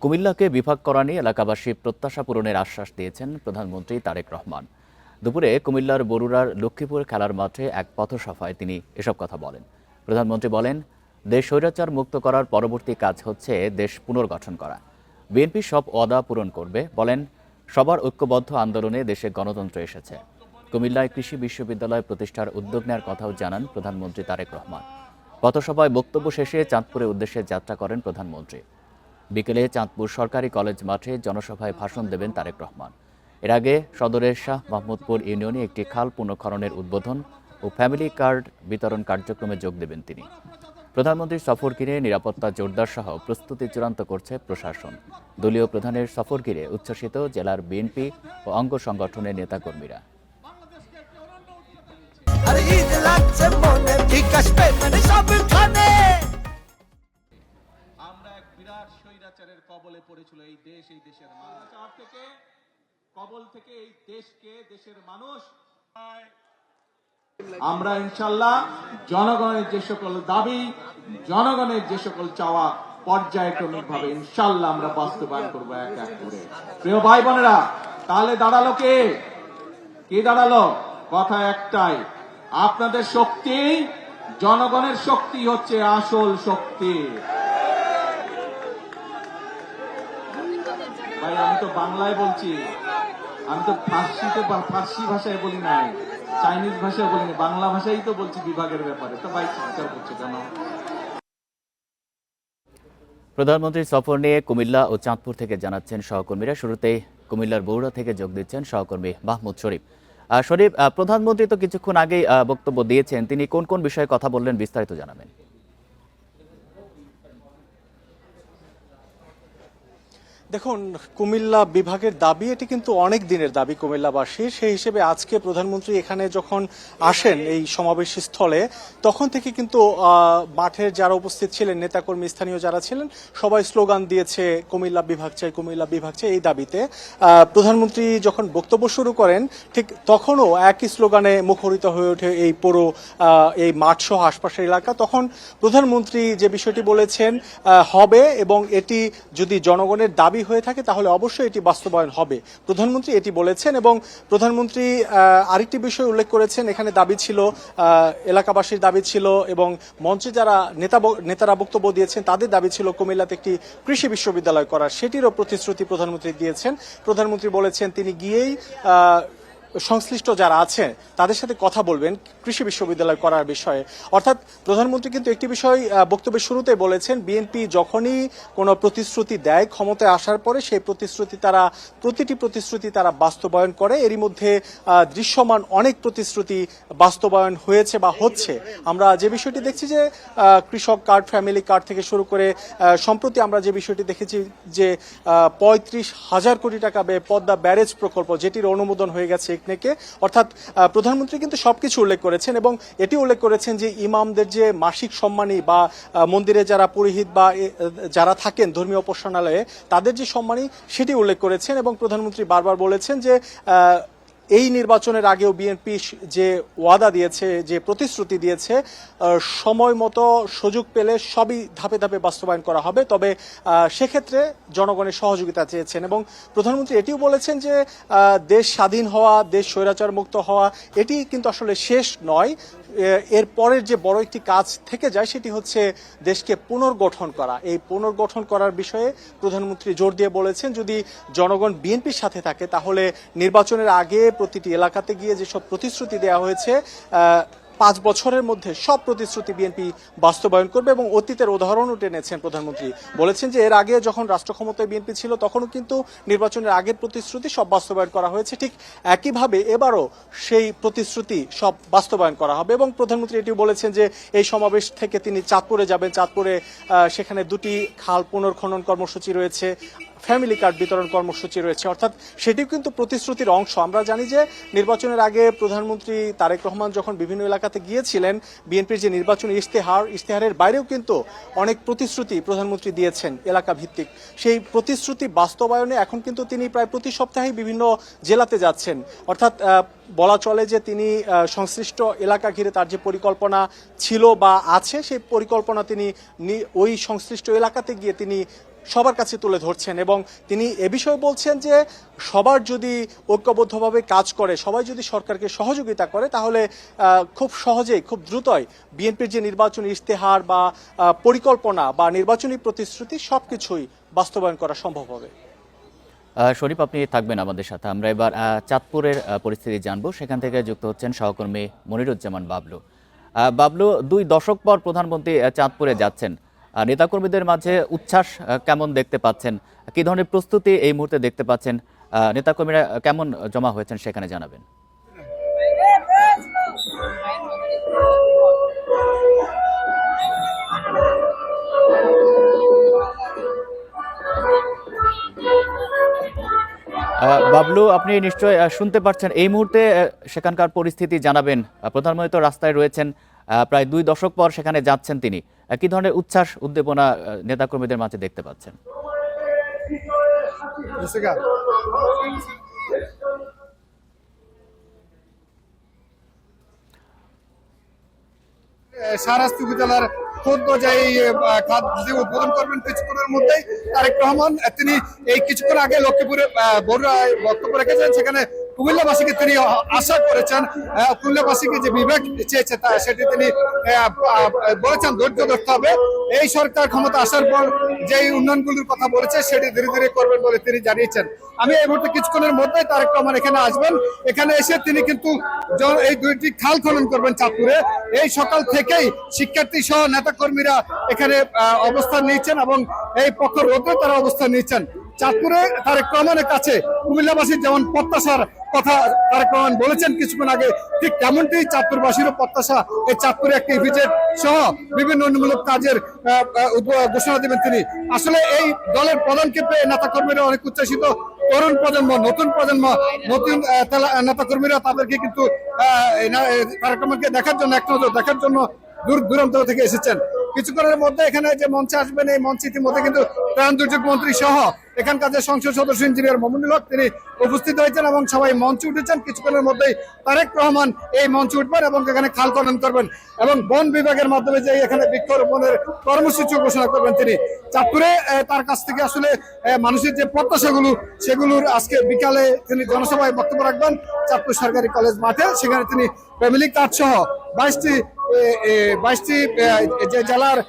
কুমিল্লাকে বিভাগ করা নিয়ে এলাকাবাসী প্রত্যাশা পূরণের আশ্বাস দিয়েছেন প্রধানমন্ত্রী তারেক রহমান। দুপুরে কুমিল্লার বরুড়ার লক্ষ্মীপুর খেলার মাঠে এক পথসভায় তিনি এসব কথা বলেন। প্রধানমন্ত্রী বলেন, দেশ স্বৈরাচার মুক্ত করার পরবর্তী কাজ হচ্ছে দেশ পুনর্গঠন করা। বিএনপি সব ওয়াদা পূরণ করবে। বলেন, সবার ঐক্যবদ্ধ আন্দোলনে দেশে গণতন্ত্র এসেছে। কুমিল্লায় কৃষি বিশ্ববিদ্যালয় প্রতিষ্ঠার উদ্যোগ নেওয়ার কথাও জানান প্রধানমন্ত্রী তারেক রহমান। পথসভায় বক্তব্য শেষে চাঁদপুরের উদ্দেশ্যে যাত্রা করেন প্রধানমন্ত্রী। বিকেলে চাঁদপুর সরকারি কলেজ মাঠে জনসভায় ভাষণ দেবেন তারেক রহমান। এর আগে সদরের শাহ মাহমুদপুর ইউনিয়নে একটি খাল পুনঃখননের উদ্বোধন ও ফ্যামিলি কার্ড বিতরণ কার্যক্রমে যোগ দেবেন তিনি। প্রধানমন্ত্রীর সফর ঘিরে নিরাপত্তা জোরদার সহ প্রস্তুতি চূড়ান্ত করছে প্রশাসন। দলীয় প্রধানের সফর ঘিরে উচ্ছ্বসিত জেলার বিএনপি ও অঙ্গ সংগঠনের নেতাকর্মীরা। আমরা এক বিরাট স্বৈরাচারের কবলে পড়েছিল এই দেশ, এই দেশের মানুষ থেকে কবল থেকে এই দেশকে, দেশের মানুষ। আমরা ইনশাআল্লাহ জনগণের যে সকল দাবি, জনগণের যে সকল চাওয়া পর্যায়ক্রমিকভাবে ইনশাআল্লাহ আমরা বাস্তবায়ন করবো এক এক করে। প্রিয় ভাই বোনেরা, তাহলে দাঁড়ালো কি দাঁড়ালো? কথা একটাই, আপনাদের শক্তি, জনগণের শক্তি হচ্ছে আসল শক্তি। ভাই আমি তো বাংলায় বলছি, আমি তো ফার্সি ভাষায় বলি নাই, চাইনিজ ভাষায় বলিনি, বাংলা ভাষাই তো বলছি বিভাগের ব্যাপারে। তো ভাই চিৎকার করছে কেন? প্রধানমন্ত্রীর সফর নিয়ে কুমিল্লা ও চাঁদপুর থেকে জানাচ্ছেন সহকর্মীরা। শুরুতেই কুমিল্লার বরুড়া থেকে যোগ দিচ্ছেন সহকর্মী মাহমুদ শরীফ। শরীফ, প্রধানমন্ত্রী তো কিছুক্ষণ আগেই বক্তব্য দিয়েছেন, তিনি কোন কোন বিষয়ে কথা বললেন বিস্তারিত জানাবেন। দেখুন, কুমিল্লা বিভাগের দাবি এটি কিন্তু অনেক দিনের দাবি কুমিল্লাবাসীর। সেই হিসেবে আজকে প্রধানমন্ত্রী এখানে যখন আসেন এই সমাবেশ স্থলে, তখন থেকে কিন্তু মাঠের যারা উপস্থিত ছিলেন, নেতাকর্মী, স্থানীয় যারা ছিলেন, সবাই স্লোগান দিয়েছে কুমিল্লা বিভাগ চাই, কুমিল্লা বিভাগ চাই, এই দাবিতে। প্রধানমন্ত্রী যখন বক্তব্য শুরু করেন, ঠিক তখনও একই স্লোগানে মুখরিত হয়ে ওঠে এই পুরো এই মাঠ সহ আশপাশের এলাকা। তখন প্রধানমন্ত্রী যে বিষয়টি বলেছেন হবে, এবং এটি যদি জনগণের দাবি হয়ে থাকে তাহলে অবশ্যই এটি বাস্তবায়ন হবে, প্রধানমন্ত্রী এটি বলেছেন। এবং প্রধানমন্ত্রী আরেকটি বিষয় উল্লেখ করেছেন, এখানে দাবি ছিল, এলাকাবাসীর দাবি ছিল এবং মঞ্চে যারা নেতারা বক্তব্য দিয়েছেন তাদের দাবি ছিল কুমিল্লাতে একটি কৃষি বিশ্ববিদ্যালয় করার। সেটিরও প্রতিশ্রুতি প্রধানমন্ত্রী দিয়েছেন। প্রধানমন্ত্রী বলেছেন তিনি গিয়েই সংশ্লিষ্ট যারা আছেন তাদের সাথে কথা বলবেন কৃষি বিশ্ববিদ্যালয় করার বিষয়ে। অর্থাৎ প্রধানমন্ত্রী কিন্তু একটি বিষয় বক্তব্যের শুরুতে বলেছেন, বিএনপি যখনই কোনো প্রতিশ্রুতি দেয় ক্ষমতায় আসার পরে সেই প্রতিটি প্রতিশ্রুতি তারা বাস্তবায়ন করে। এরই মধ্যে দৃশ্যমান অনেক প্রতিশ্রুতি বাস্তবায়ন হয়েছে বা হচ্ছে। আমরা যে বিষয়টি দেখছি যে কৃষক কার্ড, ফ্যামিলি কার্ড থেকে শুরু করে সম্প্রতি আমরা যে বিষয়টি দেখেছি যে 35,000 কোটি টাকা ব্যয়ে পদ্মা ব্যারেজ প্রকল্প, যেটির অনুমোদন হয়ে গেছে একনেকে। অর্থাৎ প্রধানমন্ত্রী কিন্তু সবকিছু উল্লেখ করেছেন এবং এটি উল্লেখ করেছেন যে ইমামদের যে মাসিক সম্মানী বা মন্দিরে যারা পুরোহিত বা যারা থাকেন ধর্মীয় উপাসনালয়ে তাদের যে সম্মানী সেটি উল্লেখ করেছেন। এবং প্রধানমন্ত্রী বারবার বলেছেন যে এই নির্বাচনের আগেও বিএনপি যে ওয়াদা দিয়েছে, যে প্রতিশ্রুতি দিয়েছে, সময় মতো সুযোগ পেলে সবই ধাপে ধাপে বাস্তবায়ন করা হবে। তবে সেক্ষেত্রে জনগণের সহযোগিতা চেয়েছেন। এবং প্রধানমন্ত্রী এটিও বলেছেন যে দেশ স্বাধীন হওয়া, দেশ স্বৈরাচার মুক্ত হওয়া এটি কিন্তু আসলে শেষ নয়। এর পরের যে বড় একটি কাজ থেকে যায় সেটি হচ্ছে দেশকে পুনর্গঠন করা। এই পুনর্গঠন করার বিষয়ে প্রধানমন্ত্রী জোর দিয়ে বলেছেন, যদি জনগণ বিএনপির সাথে থাকে তাহলে নির্বাচনের আগে প্রতিটি এলাকাতে গিয়ে যেসব প্রতিশ্রুতি দেওয়া হয়েছে 5 বছরের মধ্যে সব প্রতিশ্রুতি বিএনপি বাস্তবায়ন করবে। এবং অতীতের উদাহরণও টেনেছেন প্রধানমন্ত্রী। বলেছেন যে এর আগে যখন রাষ্ট্র ক্ষমতায় বিএনপি ছিল তখনও কিন্তু নির্বাচনের আগের প্রতিশ্রুতি সব বাস্তবায়ন করা হয়েছে। ঠিক একইভাবে এবারও সেই প্রতিশ্রুতি সব বাস্তবায়ন করা হবে। এবং প্রধানমন্ত্রী এটিও বলেছেন যে এই সমাবেশ থেকে তিনি চাঁদপুরে যাবেন। চাঁদপুরে সেখানে 2টি খাল পুনর্খনন কর্মসূচি রয়েছে, ফ্যামিলি কার্ড বিতরণ কর্মসূচি রয়েছে। অর্থাৎ সেটিও কিন্তু প্রতিশ্রুতির অংশ। আমরা জানি যে নির্বাচনের আগে প্রধানমন্ত্রী তারেক রহমান যখন বিভিন্ন এলাকাতে গিয়েছিলেন, বিএনপির যে নির্বাচনী ইশতেহারের বাইরেও কিন্তু অনেক প্রতিশ্রুতি প্রধানমন্ত্রী দিয়েছেন এলাকা ভিত্তিক। সেই প্রতিশ্রুতি বাস্তবায়নে এখন কিন্তু তিনি প্রায় প্রতি সপ্তাহেই বিভিন্ন জেলাতে যাচ্ছেন। অর্থাৎ বলা চলে যে তিনি সংশ্লিষ্ট এলাকা ঘিরে তার যে পরিকল্পনা ছিল বা আছে সেই পরিকল্পনা তিনি ওই সংশ্লিষ্ট এলাকাতে গিয়ে তিনি সবার কাছে তুলে ধরছেন এবং তিনি এ বিষয়ে বলছেন যে সবার যদি ঐক্যবদ্ধভাবে কাজ করে, সবাই যদি সরকারকে সহযোগিতা করে, তাহলে খুব সহজেই, খুব দ্রুতই বিএনপির যে নির্বাচনী ইশতেহার বা পরিকল্পনা বা নির্বাচনী প্রতিশ্রুতি সবকিছুই বাস্তবায়ন করা সম্ভব হবে। শরীফ, আপনি থাকবেন আমাদের সাথে। আমরা এবার চাঁদপুরের পরিস্থিতি জানবো। সেখান থেকে যুক্ত হচ্ছেন সহকর্মী মনিরুজ্জামান বাবলু। বাবলু, 2 দশক পর প্রধানমন্ত্রী চাঁদপুরে যাচ্ছেন। নেতাকর্মীদের মাঝে উচ্ছ্বাস কেমন দেখতে পাচ্ছেন? কি ধরনের প্রস্তুতি এই মুহূর্তে দেখতে পাচ্ছেন? নেতাকর্মীরা কেমন জমা হয়েছেন সেখানে জানাবেন। বাবলু, আপনি নিশ্চয় শুনতে পাচ্ছেন। এই মুহূর্তে সেখানকার পরিস্থিতি জানাবেন। প্রধানমন্ত্রী তো রাস্তায় রয়েছেন, প্রায় 2 দশক পর সেখানে যাচ্ছেন তিনি। কি ধরনের উচ্ছ্বাস উদ্দীপনা নেতাকর্মীদের মাঝে দেখতে পাচ্ছেন? শাহরাস্তি উপজেলার খোদ যে উদ্বোধন করবেন কিছুক্ষণের মধ্যেই তারেক রহমান, তিনি এই কিছুক্ষণ আগে লক্ষ্মীপুরে বড়ুয়ায় বক্তব্য রেখেছেন। সেখানে কুমিল্লাবাসীকে তিনি আশা করেছেন, কুমিল্লাবাসীকে যে বিবেক চেয়েছে সেটি তিনি বলেছেন ধৈর্য ধরতে হবে। এই সরকার ক্ষমতা আসার পর যে উন্নয়নগুলির কথা বলেছে সেটি ধীরে ধীরে করবেন বলে তিনি জানিয়েছেন। আমি এই মুহূর্তে কিছুক্ষণের মধ্যে তারেক রহমান এখানে আসবেন। এখানে এসে তিনি কিন্তু এই 2টি খাল খনন করবেন চাঁদপুরে। এই সকাল থেকেই শিক্ষার্থী সহ নেতাকর্মীরা এখানে অবস্থান নিয়েছেন এবং এই পক্ষ রোধে তারা অবস্থান নিয়েছেন। চাঁদপুরে তারেক রহমানের কাছে কুমিল্লাবাসীর যেমন প্রত্যাশার কথা তারেক রহমান বলেছেন কিছুক্ষণ আগে, ঠিক তেমনটি চাঁদপুরবাসীরও প্রত্যাশা এই চাঁদপুরে একটি ভিজিট সহ বিভিন্ন উন্নয়নমূলক কাজের ঘোষণা দেবেন তিনি। আসলে এই দলের প্রধানকে পেয়ে নেতাকর্মীরা অনেক উচ্ছ্বাসিত। তরুণ প্রজন্ম, নতুন প্রজন্ম, নতুন নেতাকর্মীরা তাদেরকে কিন্তু তারেক রহমানকে দেখার জন্য, এক নজর দেখার জন্য দূর দূরান্ত থেকে এসেছেন। কিছুক্ষণের মধ্যে এখানে যে মঞ্চে আসবেন, এই মঞ্চে ইতিমধ্যে কিন্তু ত্রাণ দুর্যোগ মন্ত্রী সহ এখানকার যে সংসদ সদস্য ইঞ্জিনিয়ার মোমিনুল হক তিনি উপস্থিত হয়েছেন এবং সবাই মঞ্চে উঠেছেন। কিছুক্ষণের মধ্যেই তারেক রহমান এই মঞ্চে উঠবেন এবং এখানে খাল খনন করবেন এবং বন বিভাগের মাধ্যমে যে এখানে বৃক্ষরোপণের কর্মসূচি ঘোষণা করবেন তিনি। চাঁদপুরে তার কাছ থেকে আসলে মানুষের যে প্রত্যাশাগুলো সেগুলোর আজকে বিকালে তিনি জনসভায় বক্তব্য রাখবেন চাঁদপুর সরকারি কলেজ মাঠে। সেখানে তিনি ফ্যামিলি কার্ড সহ 22টি যে জেলার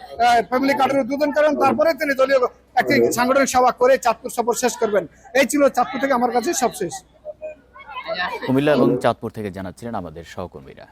ফ্যামিলি কার্ডের উদ্বোধন করেন। তারপরে তিনি দলীয় একটি সাংগঠনিক সভা করে চাঁদপুর সফর শেষ করবেন। এই ছিল চাঁদপুর থেকে আমার কাছে সবশেষ। কুমিল্লা এবং চাঁদপুর থেকে জানাচ্ছিলেন আমাদের সহকর্মীরা।